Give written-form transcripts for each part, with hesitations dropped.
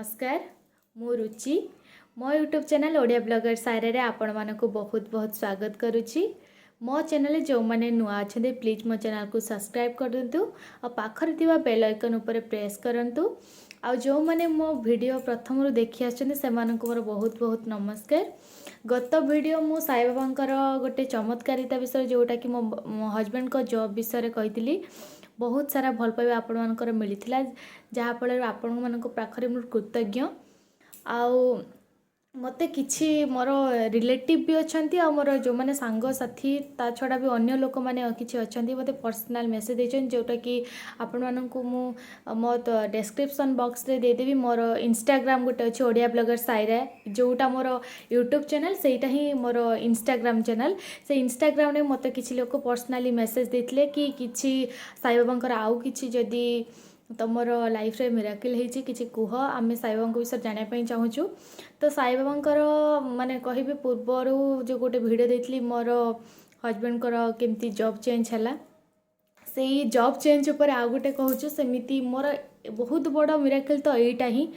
नमस्कार मु रुचि मो YouTube channel Odia blogger Saira आपण मानक बहुत बहुत स्वागत करुच्ची। मो चैनल जो मैंने नुआ अच्छा प्लीज मो चैनल को सब्सक्राइब कर दिंतु और पाखर थिबा बेल आइकन ऊपर प्रेस करंतु। आ जो मैंने मो वीडियो प्रथम देखि आछन से मोर बहुत बहुत नमस्कार। गत वीडियो मु साई बाबांकर गोटे चमत्कारिता विषय जोटा कि मो हजबैंड को जॉब विषय कही बहुत सारा भल पाइबा आपण मानकर मिलता जहाँफल आपण मानक पाखरे मोर कृतज्ञ। आउ मते किछि मोर रिलेटिव भी अच्छंती आ मोर जो माने सांग साथी ता छडा भी अन्य लोक माने किछि अच्छंती मते पर्सनल मेसेज देछन जोटा कि आपण मानकु मु मो डिस्क्रिप्शन बॉक्स रे दे देबी। मोर इंस्टाग्राम गोटे अछि ओडिया ब्लॉगर सायरा जोटा मोर यूट्यूब चैनल सेटा ही मोर इंस्टाग्राम चैनल। से इंस्टाग्राम रे मते किछि लोक पर्सनली मेसेज देथिले कि किछि साई बाबांकर आउ किछि जदी तुमर लाइफ रे मिराकल होती किसी कह आम साई बाबा विषय जानापी चाहूँ। तो साई बाबांकर माने कहि पूर्वर जो गोटे वीडियो देती मोर हजबैंड केमती जॉब चेंज है से जॉब चेंज उपर आउ गोटे कहूँ सेमती मोर बहुत बड़ मिराकल तो यहीटा ही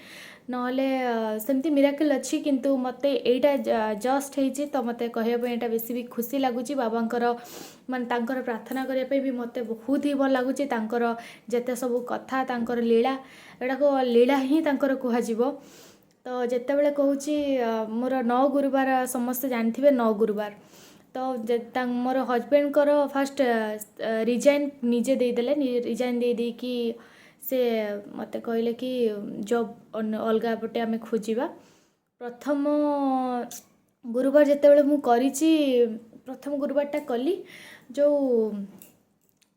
नहले सेमती मिराकल अच्छी किंतु मते एटा जस्ट होती तो मते कहबा एटा बेसी भी खुशी लगुच। बाबांकर माने तांकर प्रार्थना करने भी मते बहुत ही भल लगुच। तांकर जेते सब कथा तांकर लीला एटा को लीला ही तांकर कह। तो जेते बेले कहूँ मोर 9 गुरुवार समस्ते जानथिबे 9 गुरुवार तो मोर हजबैंड कर फास्ट रिजाइन निजे देदेले रिजाइन दे दे कि से मते कहले कि जॉब अलगा पटे आम खोजा। प्रथम गुरुवार जिते बड़े मु करिछि प्रथम गुरुवारटा कली जो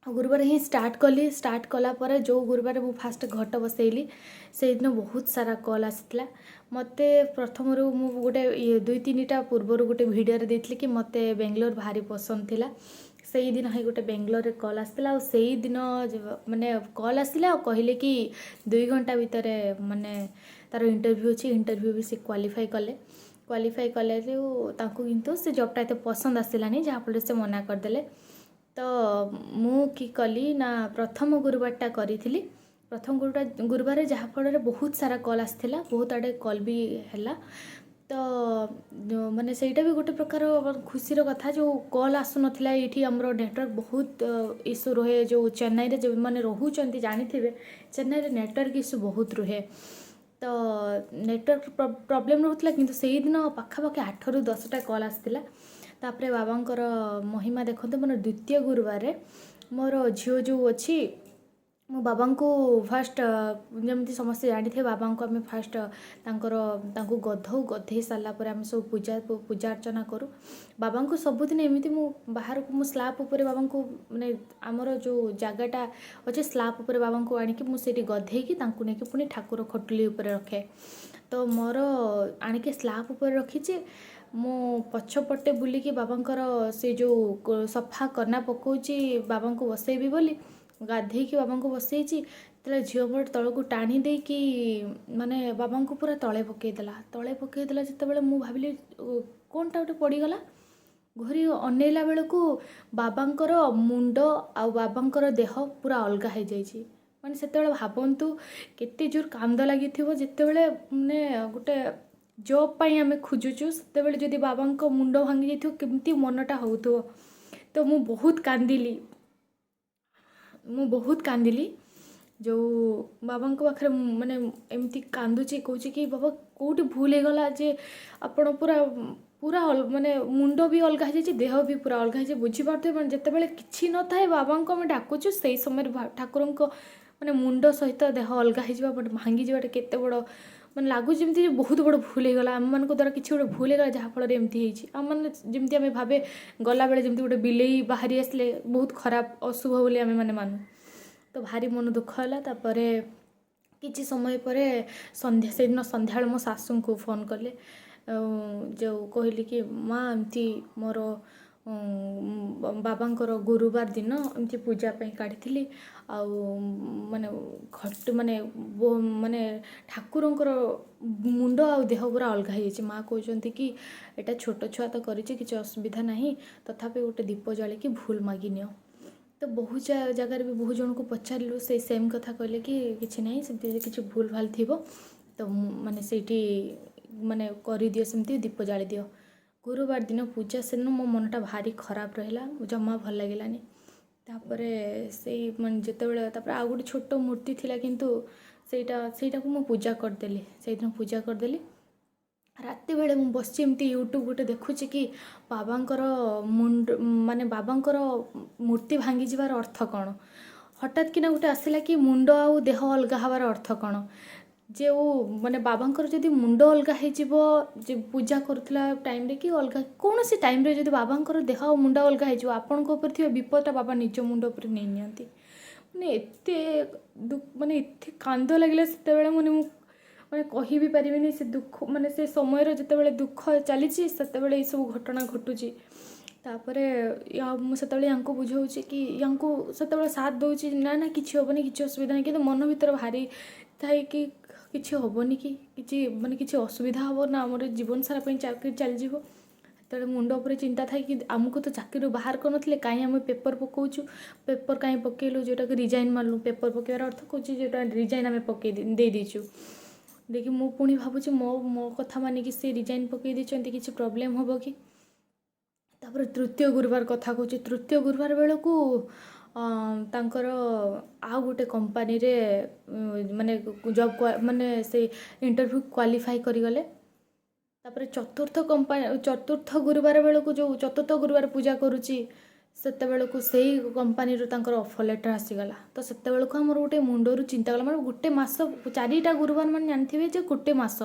गुरुवार ही स्टार्ट कला पर जो गुरुवार मु फास्ट घट बसैली से दिन बहुत सारा कॉल आसला मते। प्रथम मु गोटे 2-3टा पूर्वर गोटे वीडियो देती कि मते बेंगलोर भारी पसंद थिला से ही दिन ही गोटे बेंगलोर रे कॉल आसला से ही दिन माने कॉल आसला और कहले कि 2 घंटा भितर माने तार इंटरव्यू अच्छी इंटरव्यू भी से क्वालिफाई कले किंतु से जॉबटा एत पसंद आसलानी जहाँफल से मना करदेले। तो मु कि कली ना प्रथम गुरुवारटा करी प्रथम गुरुवार जहाँफल बहुत सारा कॉल आसला बहुत आड़े कॉल भी है। तो माने सेटा भी गोटे प्रकार खुशीर कथा जो कॉल आसु नथिला एठी हमरो नेटवर्क बहुत इश्यू रहे जो चेन्नई रे जो माने रहउचंती जानिथिबे चेन्नई रे नेटवर्क इश्यू बहुत रहे। तो नेटवर्क प्रॉब्लम रहउतला किंतु सेही दिन पाखापाखि 8 ରୁ 10टा कॉल आसतिला। तापरे बाबांकर महिमा देखते मोर द्वितीय गुरुवार रे मोर झियो जो अच्छी मो बाबा को फास्ट जमती समस्त जानी थे बाबा को आम फास्ट गधौ गधे सारापर आम सब पूजा अर्चना करूँ। बाबा को सबुदिन एमती बाहर को स्लाब उपर बाबा को माने आमर जो जगटा अच्छे स्लाब उपर बाबा को आणिकी मुझे गधेकी नहीं पुणी ठाकुर खटुली उपर रखे। तो मोर आणिके स्लाब उपर रखीचे मो पछपटे बुलिकी बाबांकर से जो सफा कना पकाउची बाबा को बसैबी बोली गाधेकी बाबा को बसई झील मोर तल को टाणी दे कि माने बाबा को पूरा तले पकईदेला जिते मु भाविली कौनटा गोटे पड़गला घोरी अनेला बेल को बाबांकर मुंड आ बाबांकर देह पूरा अलगा हो जाइए। माने सेते भावतु केते जोर कांद लगी जिते बड़े माने गोटे जॉब पाई आम खोजुचु से जदि बाबा मुंड भांगी जाइए केमती मनटा हो। तो मु बहुत कांदिली जो बाबा पाखे माने एमती कांदुची कहूँ कि बाबा कौटी भूल हो गला जे आपण पूरा पूरा माने मुंड भी अलग हो जाए देह भी पूरा अलग हो बुझीपारे मैंने जिते बड़े कि न था बाबा को आम डाकुचु से समय ठाकुर माने मुंड सहित देह अलग हो भांगी जावाटे केते बड़ मैंने लगुच जमी बहुत बड़ भूल हो गला आम मान द्वारा किसी गोटे भूल होगा जहाँफल एमती आम मैंने जमी आम भावे गला बेले जमी गोटे बिलेई बाहरी आसले बहुत खराब अशुभ बोली आम मैंने मानू। तो भारी मन दुख है। तापर किसी समय पर संध्या से दिन संध्या मो सासू को फोन कले जो कहली कि माँ एमती मोर बाबांकर गुरुवार दिन एमती पूजा काढ़ी माने घट माने माने ठाकुरंकर मुंड आ देह पूरा अलग हो माँ कहते कि एटा छोट छुआ तो किसी असुविधा नहीं तथापि गोटे दीप जल कि भूल मागी नियो। तो बहुत जगार भी बहुत जन को पचारू से सेम कथा कहले कि किसी ना से किसी भूल भाल थी ତ ମାନେ ସେଇଠି ମାନେ କରିଦିଅ ସେମିତି ଦୀପ ଜାଳି ଦିଅ। ଗୁରୁବାର ଦିନ ପୂଜା ସେଦିନ ମୋ ମନଟା ଭାରି ଖରାପ ରହିଲା, ଜମା ଭଲ ଲାଗିଲାନି। ତାପରେ ସେଇ ମାନେ ଯେତେବେଳେ ତାପରେ ଆଉ ଗୋଟେ ଛୋଟ ମୂର୍ତ୍ତି ଥିଲା, କିନ୍ତୁ ସେଇଟାକୁ ମୁଁ ପୂଜା କରିଦେଲି। ସେଇଦିନ ପୂଜା କରିଦେଲି। ରାତି ବେଳେ ମୁଁ ବସିଛି ଏମିତି ୟୁଟ୍ୟୁବ୍ ଗୋଟେ ଦେଖୁଛି କି ବାବାଙ୍କର ମାନେ ବାବାଙ୍କର ମୂର୍ତ୍ତି ଭାଙ୍ଗିଯିବାର ଅର୍ଥ କ'ଣ। ହଠାତ୍ କିନା ଗୋଟେ ଆସିଲା କି ମୁଣ୍ଡ ଆଉ ଦେହ ଅଲଗା ହେବାର ଅର୍ଥ କ'ଣ। ଯେଉଁ ମାନେ ବାବାଙ୍କର ଯଦି ମୁଣ୍ଡ ଅଲଗା ହେଇଯିବ, ଯେ ପୂଜା କରୁଥିଲା ଟାଇମ୍ରେ କି ଅଲଗା କୌଣସି ଟାଇମ୍ରେ ଯଦି ବାବାଙ୍କର ଦେହ ଆଉ ମୁଣ୍ଡ ଅଲଗା ହେଇଯିବ, ଆପଣଙ୍କ ଉପରେ ଥିବା ବିପଦଟା ବାବା ନିଜ ମୁଣ୍ଡ ଉପରେ ନେଇ ନିଅନ୍ତି। ମାନେ ମାନେ ଏତେ କାନ୍ଦ ଲାଗିଲା ସେତେବେଳେ, ମାନେ କହିବି ପାରିବିନି ସେ ଦୁଃଖ, ମାନେ ସେ ସମୟର ଯେତେବେଳେ ଦୁଃଖ ଚାଲିଛି ସେତେବେଳେ ଏଇସବୁ ଘଟଣା ଘଟୁଛି। ତାପରେ ମୁଁ ସେତେବେଳେ ୟାଙ୍କୁ ବୁଝାଉଛି କି ୟାଙ୍କୁ ସେତେବେଳେ ସାଥ ଦେଉଛି, ନା ନା କିଛି ହେବନି, କିଛି ଅସୁବିଧା ନାହିଁ। କିନ୍ତୁ ମନ ଭିତରେ ଭାରି ଥାଏ କି କିଛି ହେବନି କି କିଛି ଅସୁବିଧା ହେବ ନା, ଆମର ଜୀବନ ସାରା ପାଇଁ ଚାକିରି ଚାଲିଯିବ। ସେତେବେଳେ ମୁଣ୍ଡ ଉପରେ ଚିନ୍ତା ଥାଏ କି ଆମକୁ ତ ଚାକିରିରୁ ବାହାର କରିନଥିଲେ, କାହିଁ ଆମେ ପେପର୍ ପକାଉଛୁ, ପେପର୍ କାହିଁ ପକାଇଲୁ, ଯେଉଁଟାକି ରିଜାଇନ୍ ମାରିଲୁ। ପେପର୍ ପକାଇବାର ଅର୍ଥ କହୁଛି ଯେଉଁଟା ରିଜାଇନ୍ ଆମେ ଦେଇଦେଇଛୁ। ଦେଖି ମୁଁ ପୁଣି ଭାବୁଛି ମୋ କଥା ମାନିକି ସେ ରିଜାଇନ୍ ପକାଇ ଦେଇଛନ୍ତି, କିଛି ପ୍ରୋବ୍ଲେମ୍ ହେବ କି। ତାପରେ ତୃତୀୟ ଗୁରୁବାର କଥା କହୁଛି। ତୃତୀୟ ଗୁରୁବାର ବେଳକୁ ତାଙ୍କର ଆଉ ଗୋଟେ କମ୍ପାନୀରେ ମାନେ ଜବ୍ ମାନେ ସେ ଇଣ୍ଟରଭ୍ୟୁ କ୍ୱାଲିଫାଇ କରିଗଲେ। ତାପରେ ଚତୁର୍ଥ ଗୁରୁବାର ବେଳକୁ ଯେଉଁ ଚତୁର୍ଥ ଗୁରୁବାର ପୂଜା କରୁଛି, ସେତେବେଳକୁ ସେଇ କମ୍ପାନୀରୁ ତାଙ୍କର ଅଫର୍ ଲେଟର୍ ଆସିଗଲା। ତ ସେତେବେଳକୁ ଆମର ଗୋଟେ ମୁଣ୍ଡରୁ ଚିନ୍ତା ଗଲା, ମାନେ ଗୋଟେ ମାସ, 4ଟା ଗୁରୁବାର ମାନେ ଜାଣିଥିବେ ଯେ ଗୋଟେ ମାସ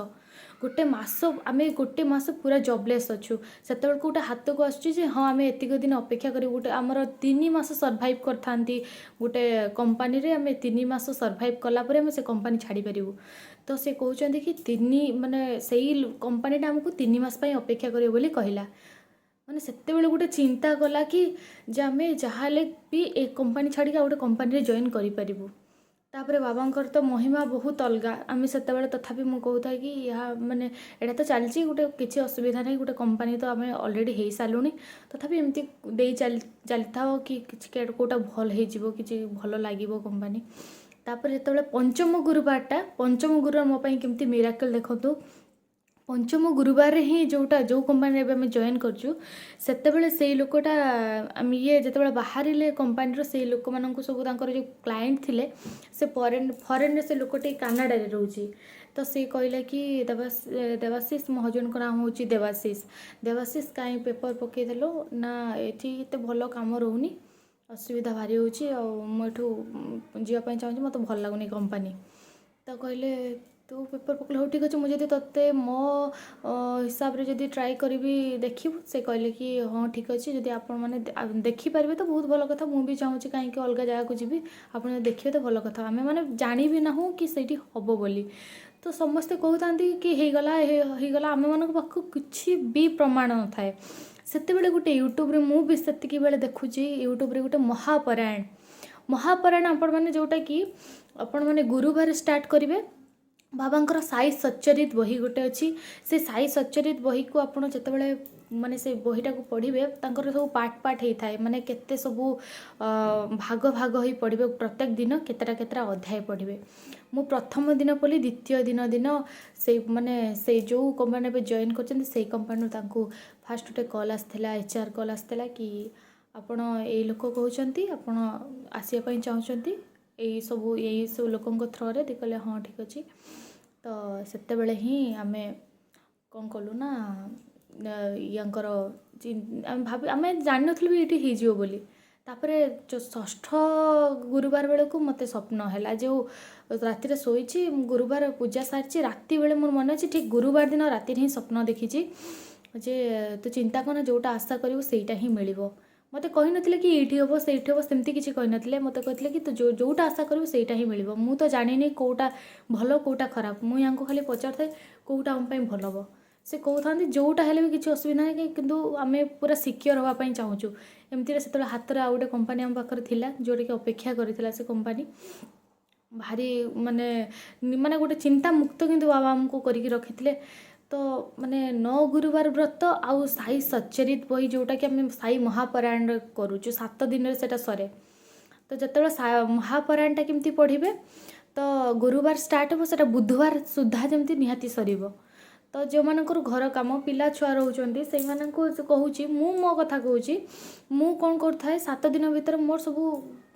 ଆମେ ଗୋଟେ ମାସ ପୁରା ଜବ୍ଲେସ୍ ଅଛୁ। ସେତେବେଳକୁ ଗୋଟେ ହାତକୁ ଆସୁଛି ଯେ ହଁ ଆମେ ଏତିକି ଦିନ ଅପେକ୍ଷା କରିବୁ। ଗୋଟେ ଆମର 3 ମାସ ସର୍ଭାଇଭ୍ କରିଥାନ୍ତି ଗୋଟେ କମ୍ପାନୀରେ, ଆମେ 3 ମାସ ସର୍ଭାଇଭ୍ କଲା ପରେ ଆମେ ସେ କମ୍ପାନୀ ଛାଡ଼ିପାରିବୁ। ତ ସେ କହୁଛନ୍ତି କି ମାନେ ସେଇ କମ୍ପାନୀଟା ଆମକୁ 3 ମାସ ପାଇଁ ଅପେକ୍ଷା କରିବ ବୋଲି କହିଲା। ମାନେ ସେତେବେଳେ ଗୋଟେ ଚିନ୍ତା କଲା କି ଯେ ଆମେ ଯାହାହେଲେ ବି ଏ କମ୍ପାନୀ ଛାଡ଼ିକି ଆଉ ଗୋଟେ କମ୍ପାନୀରେ ଜଏନ୍ କରିପାରିବୁ। ତାପରେ ବାବାଙ୍କର ତ ମହିମା ବହୁତ ଅଲଗା। ଆମେ ସେତେବେଳେ ତଥାପି ମୁଁ କହୁଥାଏ କି ମାନେ ଏଇଟା ତ ଚାଲିଛି, ଗୋଟେ କିଛି ଅସୁବିଧା ନାହିଁ, ଗୋଟେ କମ୍ପାନୀ ତ ଆମେ ଅଲରେଡ଼ି ହେଇସାରିଲୁଣି, ତଥାପି ଏମିତି ଦେଇ ଚାଲିଥାଉ କି କିଛି କେଉଁଟା ଭଲ ହେଇଯିବ, କିଛି ଭଲ ଲାଗିବ କମ୍ପାନୀ। ତାପରେ ଯେତେବେଳେ ପଞ୍ଚମ ଗୁରୁବାର ମୋ ପାଇଁ କେମିତି ମିରାକଲ୍ ଦେଖନ୍ତୁ। ପଞ୍ଚମ ଗୁରୁବାରରେ ହିଁ ଯେଉଁ କମ୍ପାନୀରେ ଏବେ ଆମେ ଜଏନ୍ କରୁଛୁ, ସେତେବେଳେ ସେଇ ଲୋକଟା ଯେତେବେଳେ ବାହାରିଲେ କମ୍ପାନୀର, ସେଇ ଲୋକମାନଙ୍କୁ ସବୁ ତାଙ୍କର ଯେଉଁ କ୍ଲାଏଣ୍ଟ ଥିଲେ, ସେ ଫରେନ୍ରେ ସେ ଲୋକଟି କାନାଡ଼ାରେ ରହୁଛି। ତ ସେ କହିଲା କି ଦେବାଶିଷ, ମୋ ହଜବେଣ୍ଡଙ୍କ ନାମ ହେଉଛି ଦେବାଶିଷ କାହିଁ ପେପର୍ ପକାଇଦେଲୁ ନା, ଏଠି ଏତେ ଭଲ କାମ ରହୁନି, ଅସୁବିଧା ଭାରି ହେଉଛି, ଆଉ ମୁଁ ଏଠୁ ଯିବା ପାଇଁ ଚାହୁଁଛି, ମୋତେ ଭଲ ଲାଗୁନି କମ୍ପାନୀ। ତ କହିଲେ ତୁ ପେପର୍ ପକାଇଲେ, ହଉ ଠିକ୍ ଅଛି, ମୁଁ ଯଦି ତୋତେ ମୋ ହିସାବରେ ଯଦି ଟ୍ରାଏ କରିବି, ଦେଖିବୁ। ସେ କହିଲେ କି ହଁ ଠିକ୍ ଅଛି, ଯଦି ଆପଣମାନେ ଦେଖିପାରିବେ ତ ବହୁତ ଭଲ କଥା, ମୁଁ ବି ଚାହୁଁଛି କାହିଁକି ଅଲଗା ଜାଗାକୁ ଯିବି, ଆପଣ ଯଦି ଦେଖିବେ ତ ଭଲ କଥା। ଆମେ ମାନେ ଜାଣିବି ନାହୁଁ କି ସେଇଠି ହେବ ବୋଲି। ତ ସମସ୍ତେ କହୁଥାନ୍ତି କି ହେଇଗଲା, ଆମମାନଙ୍କ ପାଖକୁ କିଛି ବି ପ୍ରମାଣ ନଥାଏ। ସେତେବେଳେ ଗୋଟେ ୟୁଟ୍ୟୁବରେ, ମୁଁ ବି ସେତିକି ବେଳେ ଦେଖୁଛି ୟୁଟ୍ୟୁବରେ ଗୋଟେ ମହାପରାୟଣ ଆପଣମାନେ, ଯେଉଁଟାକି ଆପଣମାନେ ଗୁରୁବାର ଷ୍ଟାର୍ଟ କରିବେ। ବାବାଙ୍କର ସାଇ ସଚ୍ଚରିତ ବହି ଗୋଟେ ଅଛି। ସେ ସାଇ ସଚ୍ଚରିତ ବହିକୁ ଆପଣ ଯେତେବେଳେ ମାନେ ସେ ବହିଟାକୁ ପଢ଼ିବେ, ତାଙ୍କର ସବୁ ପାର୍ଟ ହେଇଥାଏ, ମାନେ କେତେ ସବୁ ଭାଗ ହେଇ ପଢ଼ିବେ। ପ୍ରତ୍ୟେକ ଦିନ କେତେଟା ଅଧ୍ୟାୟ ପଢ଼ିବେ। ମୁଁ ପ୍ରଥମ ଦିନ ପଢ଼ିଲି, ଦ୍ୱିତୀୟ ଦିନ ସେଇ ଯେଉଁ କମ୍ପାନୀ ଏବେ ଜଏନ୍ କରିଛନ୍ତି, ସେଇ କମ୍ପାନୀରୁ ତାଙ୍କୁ ଫାଷ୍ଟ ଗୋଟେ କଲ୍ ଆସିଥିଲା, HR କଲ୍ ଆସିଥିଲା କି ଆପଣ ଏଇ ଲୋକ କହୁଛନ୍ତି, ଆପଣ ଆସିବା ପାଇଁ ଚାହୁଁଛନ୍ତି ଏଇ ସବୁ ଲୋକଙ୍କ ଥ୍ରୋରେ। କହିଲେ ହଁ ଠିକ୍ ଅଛି। ତ ସେତେବେଳେ ହିଁ ଆମେ କ'ଣ କଲୁ ନା, ଆମେ ଜାଣିନଥିଲୁ ବି ଏଇଠି ହେଇଯିବ ବୋଲି। ତାପରେ ଷଷ୍ଠ ଗୁରୁବାର ବେଳକୁ ମୋତେ ସ୍ୱପ୍ନ ହେଲା, ଯେଉଁ ରାତିରେ ଶୋଇଛି, ଗୁରୁବାର ପୂଜା ସାରିଛି, ରାତି ବେଳେ ମୋର ମନେ ଅଛି, ଠିକ୍ ଗୁରୁବାର ଦିନ ରାତିରେ ହିଁ ସ୍ୱପ୍ନ ଦେଖିଛି ଯେ ତୁ ଚିନ୍ତା କରନା, ଯେଉଁଟା ଆଶା କରିବୁ ସେଇଟା ହିଁ ମିଳିବ। ମୋତେ କହିନଥିଲେ କି ଏଇଠି ହେବ ସେଇଠି ହେବ, ସେମିତି କିଛି କହିନଥିଲେ। ମୋତେ କହିଥିଲେ କି ତୁ ଯେଉଁଟା ଆଶା କରିବୁ ସେଇଟା ହିଁ ମିଳିବ। ମୁଁ ତ ଜାଣିନି କେଉଁଟା ଭଲ କେଉଁଟା ଖରାପ, ମୁଁ ୟାଙ୍କୁ ଖାଲି ପଚାରିଥାଏ କେଉଁଟା ଆମ ପାଇଁ ଭଲ ହେବ। ସେ କହୁଥାନ୍ତି ଯେଉଁଟା ହେଲେ ବି କିଛି ଅସୁବିଧା ନାହିଁ, କିନ୍ତୁ ଆମେ ପୁରା ସିକ୍ୟୋର ହେବା ପାଇଁ ଚାହୁଁଛୁ। ଏମିତିରେ ସେତେବେଳେ ହାତରେ ଆଉ ଗୋଟେ କମ୍ପାନୀ ଆମ ପାଖରେ ଥିଲା, ଯେଉଁଟାକି ଅପେକ୍ଷା କରିଥିଲା। ସେ କମ୍ପାନୀ ଭାରି ମାନେ ଗୋଟେ ଚିନ୍ତା ମୁକ୍ତ କିନ୍ତୁ ବାବା ଆମକୁ କରିକି ରଖିଥିଲେ। ତ 9 ଗୁରୁବାର ବ୍ରତ ଆଉ ସାଇ ସଚ୍ଚରିତ ବହି, ଯେଉଁଟାକି ଆମେ ସାଇ ମହାପରାୟଣରେ କରୁଛୁ, 7 ଦିନରେ ସେଇଟା ସରେ। ତ ଯେତେବେଳେ ମହାପରାୟଣଟା କେମିତି ପଢ଼ିବେ, तो गुरुवार स्टार्ट हो सेटा बुधवार सुधा जमती निहाती सरीब। तो जो मानकर घर कम पिला छुआ रोचंती से कहूँ मो कथा कहूँ मु कौन कर 7 दिन भीतर मोर सब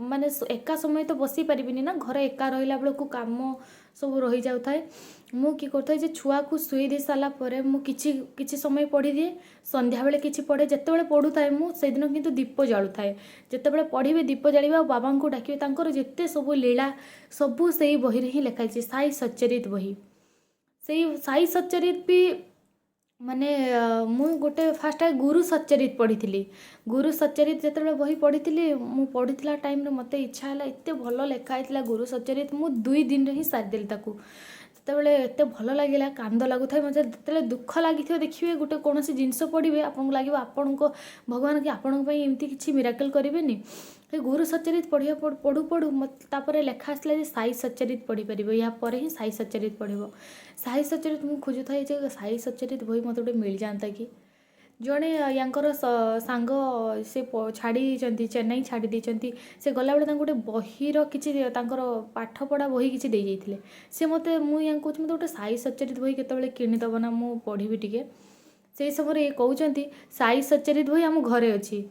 माने एका समय तो बसी पारिनी ना घर एका रहा बेलू कम सब रही जाऊ थाए मु कि करता जे छुआ को शुई दे सारा पर मु किछि समय पढ़ी दिए संध्या बेले किछि पढ़े जिते पढ़ू थाए मु से दिन किंतु दीप जालू थाए जिते पढ़ी दीप जालिबा बाबा को डाकिबे तांकर जेते सब लीला सबू से बही रे ही लिखाई साई सच्चरित बही से साई सच्चरित भी माने मु गोटे फास्ट गुरु सच्चरित पढ़ी थी गुरु सच्चरित जिते बही पढ़ी मु पढ़ीला टाइम रे मते इच्छा है एत भल लिखाई गुरु सच्चरित मु 2 दिन ही सारिदेली ताकू जिते एत भल लगे कांद लगुए मत जो दुख लगी देखिए गोटे कौन जिनस पढ़े आपको लगे आपण भगवान कि आपंपाई किसी मिराकल करेंगे गुरु सच्चरित पढ़िया पढ़ू पढ़ू मत लेखा आसला साई सच्चरित पढ़ी पार यापर ही साई सच्चरित पढ़ो साई सच्चरित मुझे खोजुए साई सच्चरित बही मत गोटे मिल जाता कि जड़े यांकर सांग से छाड़ी चेन्नई छाड़ी देती से गला बेले गोटे बहीर किसी पाठपढ़ा बही किसी दे जाइए सी मत मुझे कहूँ मत गोटे साई सच्चरित बही केतबेले किणीदब ना मु पढ़ी टी से समय ये कहते साई सच्चरित बही आम घरे अच्छी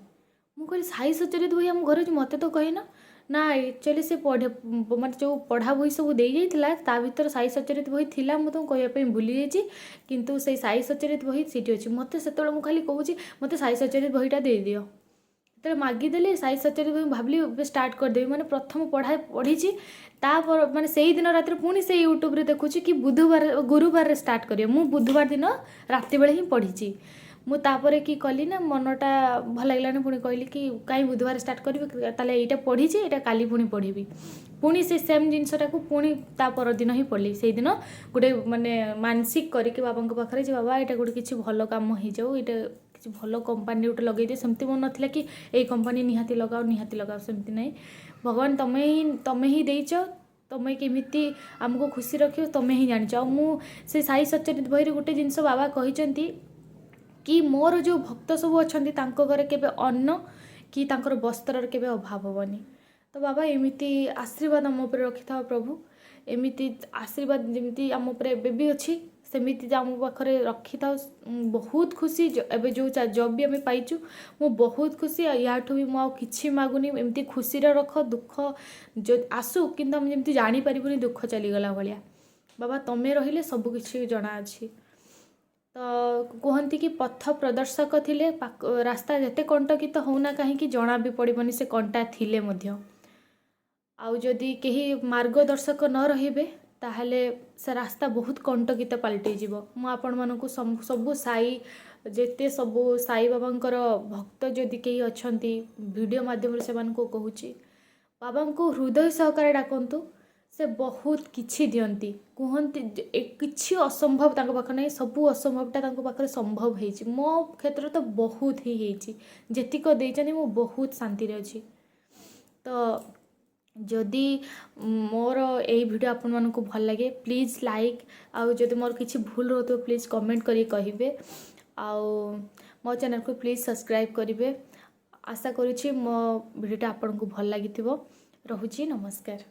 मु कह साई सच्चरित बही आम घर अच्छी मत तो कहना ना एक्चुअली से पढ़े मतलब जो पढ़ा बही सब दे जाता भर साई सच्चरित बही थी मुझे तुमको कहवाई भूली जाइए किंतु से साई सच्चरित बही सीटी अच्छी मत से खाली कहूँ मत साई सच्चरित बहीटा दे दियो तो मागिदेली साई सच्चरित बही भाविली स्टार्ट करदेवी मैंने प्रथम पढ़ी तापर माने से ही दिन रात पुणी से यूट्यूब रे देखुची कि बुधवार गुरुवार स्टार्ट करियो मु बुधवार दिन राति बेले ही पढ़ी मु तापरे कि कली ना मनटा भल लगे पुणी कहली कि कहीं बुधवार स्टार्ट करी ताले एटा पढ़ी एटा काली पुणी पढ़ी पुणी से सेम जिनसटा को पुणी ता पर दिन ही पढ़ली से दिन गोटे माने मानसिक करके बाबा पाखे जे बाबा एटा गोटे किसी भल काम हो जाऊ एटा किसी भल कंपानी गोटे लगे दे सेमती मन नाला कि ए कंपानी निहाती लगाओ सेमती नहीं भगवान तमें ही देच तुम्हें केमिति आमको खुशी रखियो तुम्हें ही जानिच से साई सच्चरित बही गोटे जिनस बाबा कहते कि मोर जो भक्त सब अच्छा घरे केबे अन्न कि तांकर वस्त्र केबे अभाव हेनी तो बाबा एमिति आशीर्वाद आम उपर रखि था प्रभु एमिति आशीर्वाद जमी आम उपर भी अच्छी सेमिति आम पाखे रखि था बहुत खुशी एबे जो जॉब भी आम पाइचु मु बहुत खुशी याठू भी मुझे मागुनी एमती खुशी रख दुख जो आसू किंतु आम जमी जानीपारूनी दुख चलीगला भाया बाबा तमें रहिले सबकिछि जना अच्छी तो कहती कि पथ प्रदर्शक थिले रास्ता जिते कंटकित होना कहीं जना भी पड़ोनी से कंटा थिले मध्य आउ जदि कहीं मार्गदर्शक न रहिबे ताहले से रास्ता बहुत कंटकित पलटि जीवो मु आपण मानकु सबु साई जेते सबु साई बाबांकर भक्त जदि कहीं अछंती वीडियो माध्यम से कहूँ बाबा को हृदय सहकारे डाकंतु से बहुत किछि दियंती कहती किछि असंभव तांको पाखे नहीं सबू असंभवटा तांको पाखे संभव होइछि मो क्षेत्र तो बहुत ही होइछि जेतिक देइछनी मो बहुत शांति रे अछि तो जदि मोर यही वीडियो आपण मानकु भल लगे प्लीज़ लाइक आउ जदि मोर किछि भूल रहो तो प्लीज़ कमेंट करी कहिबे आउ मो चैनल को प्लीज़ सब्सक्राइब करिवे आशा करूछि मो वीडियोटा आपण को भल लागिथिबो रहुछि नमस्कार।